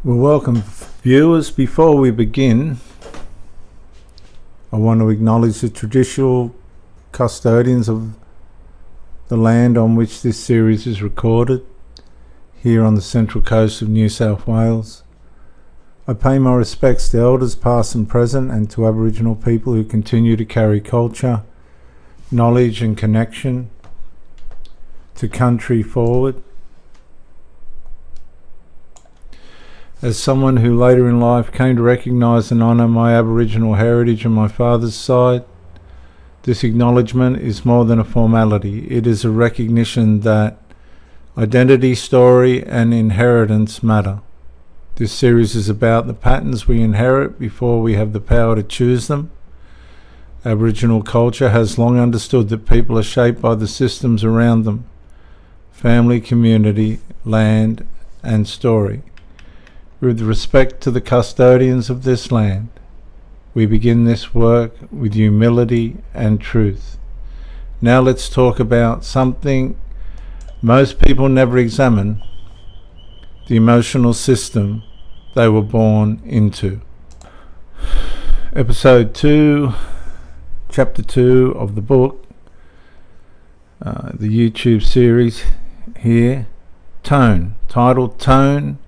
Well, welcome viewers. Before we begin, I want to acknowledge the traditional custodians of the land on which this series is recorded, here on the central coast of New South Wales. I pay my respects to elders past and present, and to Aboriginal people who continue to carry culture, knowledge and connection to country forward. As someone who later in life came to recognise and honour my Aboriginal heritage on my father's side, this acknowledgement is more than a formality. It is a recognition that identity, story and inheritance matter. This series is about the patterns we inherit before we have the power to choose them. Aboriginal culture has long understood that people are shaped by the systems around them: family, community, land and story. With respect to the custodians of this land, we begin this work with humility and truth. Now let's talk about something most people never examine: the emotional system they were born into. Episode 2, Chapter 2 of the book, the YouTube series here, titled Tone,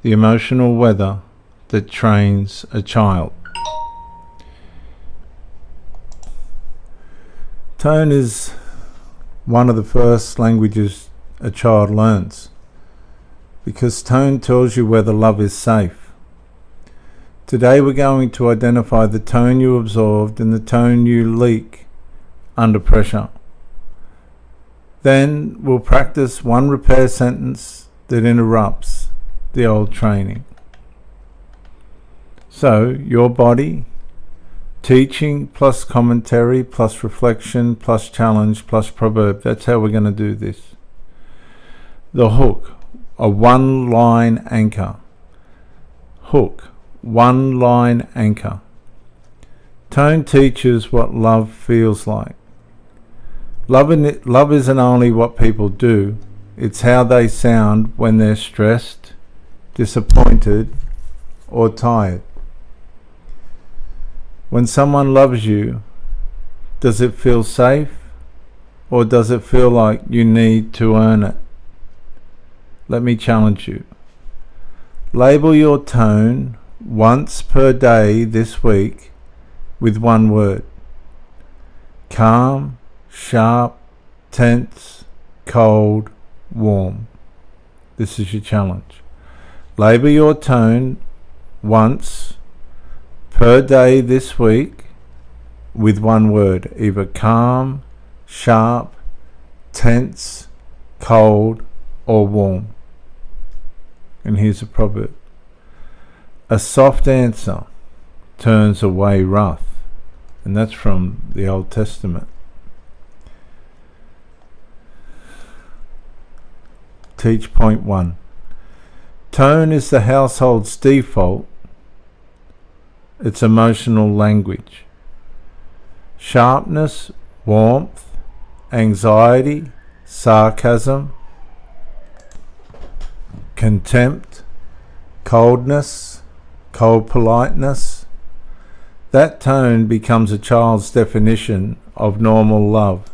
the Emotional Weather That Trains a Child. Tone is one of the first languages a child learns, because tone tells you whether love is safe. Today we're going to identify the tone you absorbed and the tone you leak under pressure. Then we'll practice one repair sentence that interrupts the old training. So, your body, teaching plus commentary plus reflection plus challenge plus proverb. That's how we're going to do this. The hook, a one-line anchor. Hook, one-line anchor. Tone teaches what love feels like. Love isn't only what people do, it's how they sound when they're stressed, disappointed or tired. When someone loves you, does it feel safe, or does it feel like you need to earn it? Let me challenge you. Label your tone once per day this week with one word: calm, sharp, tense, cold, warm. This is your challenge. Label your tone once per day this week with one word, either calm, sharp, tense, cold or warm. And here's a proverb: a soft answer turns away wrath. And that's from the Old Testament. Teach point 1. Tone is the household's default. It's emotional language. Sharpness, warmth, anxiety, sarcasm, contempt, coldness, cold politeness. That tone becomes a child's definition of normal love.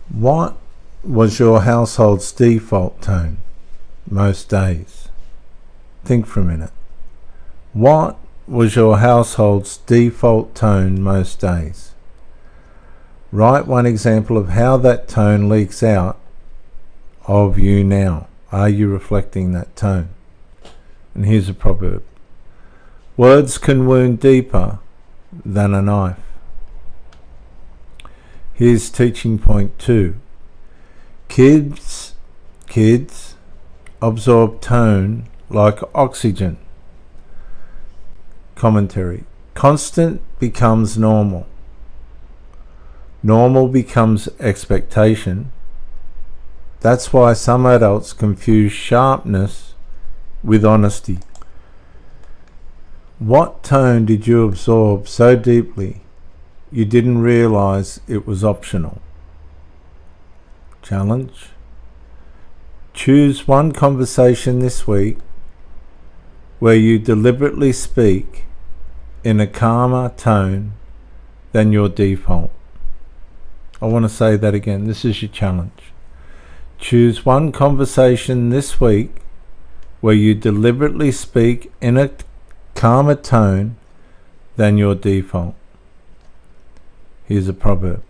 What was your household's default tone most days? Think for a minute. What was your household's default tone most days? Write one example of how that tone leaks out of you now. Are you reflecting that tone? And here's a proverb: words can wound deeper than a knife. Here's teaching point 2. Kids absorb tone like oxygen. Commentary: constant becomes normal. Normal becomes expectation. That's why some adults confuse sharpness with honesty. What tone did you absorb so deeply you didn't realize it was optional? Challenge: Choose one conversation this week where you deliberately speak in a calmer tone than your default. I want to say that again. This is your challenge. Choose one conversation this week where you deliberately speak in a calmer tone than your default. Here's a proverb.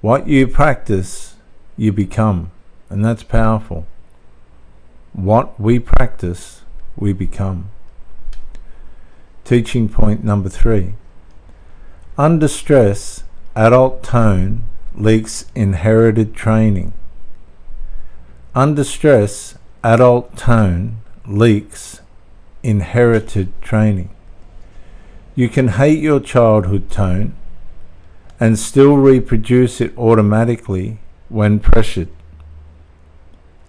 What you practice, you become. And that's powerful. What we practice, we become. Teaching point number 3. Under stress, adult tone leaks inherited training. Under stress, adult tone leaks inherited training. You can hate your childhood tone and still reproduce it automatically when pressured.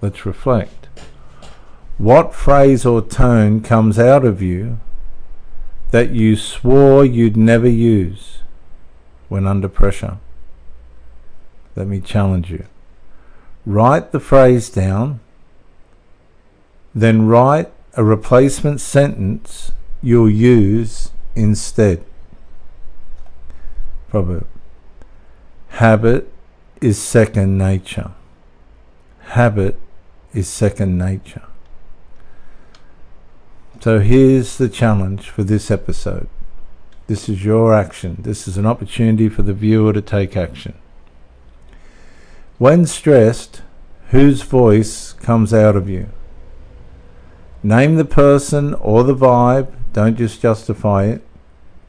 Let's reflect. What phrase or tone comes out of you that you swore you'd never use when under pressure? Let me challenge you. Write the phrase down, then write a replacement sentence you'll use instead. Proverb. Habit is second nature. Habit is second nature. So here's the challenge for this episode. This is your action. This is an opportunity for the viewer to take action. When stressed, whose voice comes out of you? Name the person or the vibe. Don't just justify it.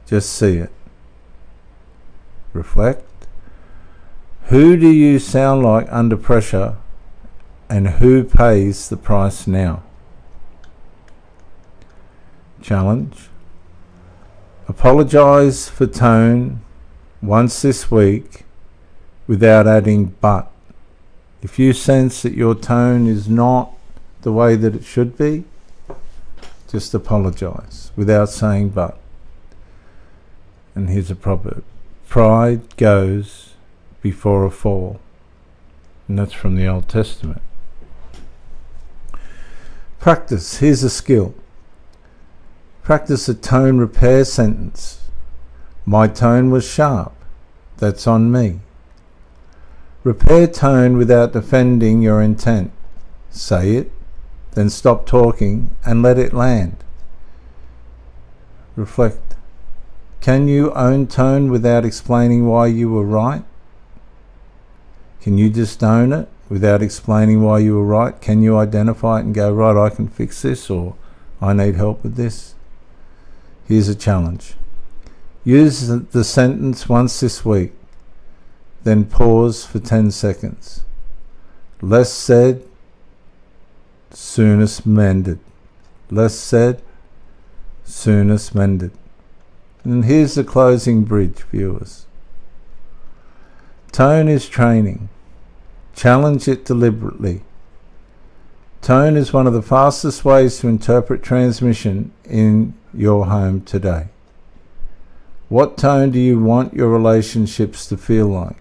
Just see it. Reflect. Who do you sound like under pressure, and who pays the price now? Challenge. Apologize for tone once this week without adding but. If you sense that your tone is not the way that it should be, just apologize without saying but. And here's a proverb. Pride goes before a fall. And that's from the Old Testament. Practice. Here's a skill. Practice a tone repair sentence. My tone was sharp. That's on me. Repair tone without defending your intent. Say it, then stop talking and let it land. Reflect. Can you own tone without explaining why you were right? Can you just own it without explaining why you were right? Can you identify it and go, right, I can fix this, or I need help with this? Here's a challenge. Use the sentence once this week, then pause for 10 seconds. Less said, soonest mended. Less said, soonest mended. And here's the closing bridge, viewers. Tone is training. Challenge it deliberately. Tone is one of the fastest ways to interpret transmission in your home today. What tone do you want your relationships to feel like?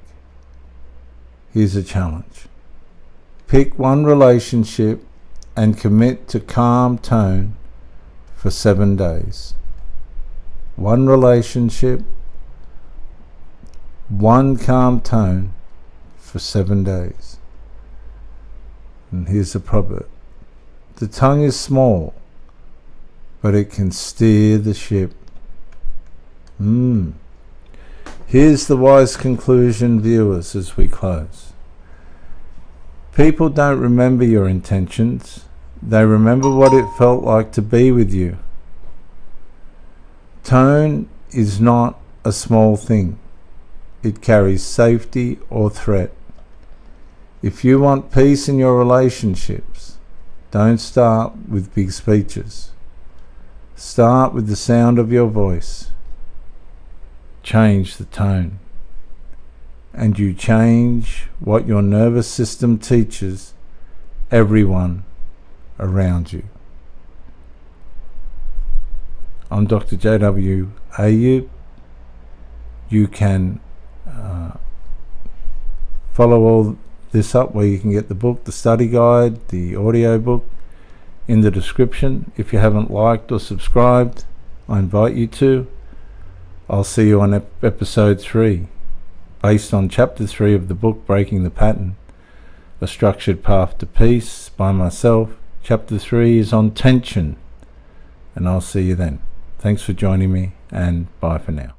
Here's a challenge. Pick one relationship and commit to calm tone for 7 days. One relationship, one calm tone for 7 days. And here's a proverb. The tongue is small, but it can steer the ship. Here's the wise conclusion, viewers, as we close. People don't remember your intentions. They remember what it felt like to be with you. Tone is not a small thing. It carries safety or threat. If you want peace in your relationships, don't start with big speeches. Start with the sound of your voice. Change the tone. And you change what your nervous system teaches everyone around you. I'm Dr. J.W. Ayub. You can follow all this up where you can get the book, the study guide, the audio book in the description. If you haven't liked or subscribed, I invite you to. I'll see you on episode 3, based on chapter 3 of the book Breaking the Pattern, A Structured Path to Peace by myself. Chapter 3 is on tension, and I'll see you then. Thanks for joining me, and bye for now.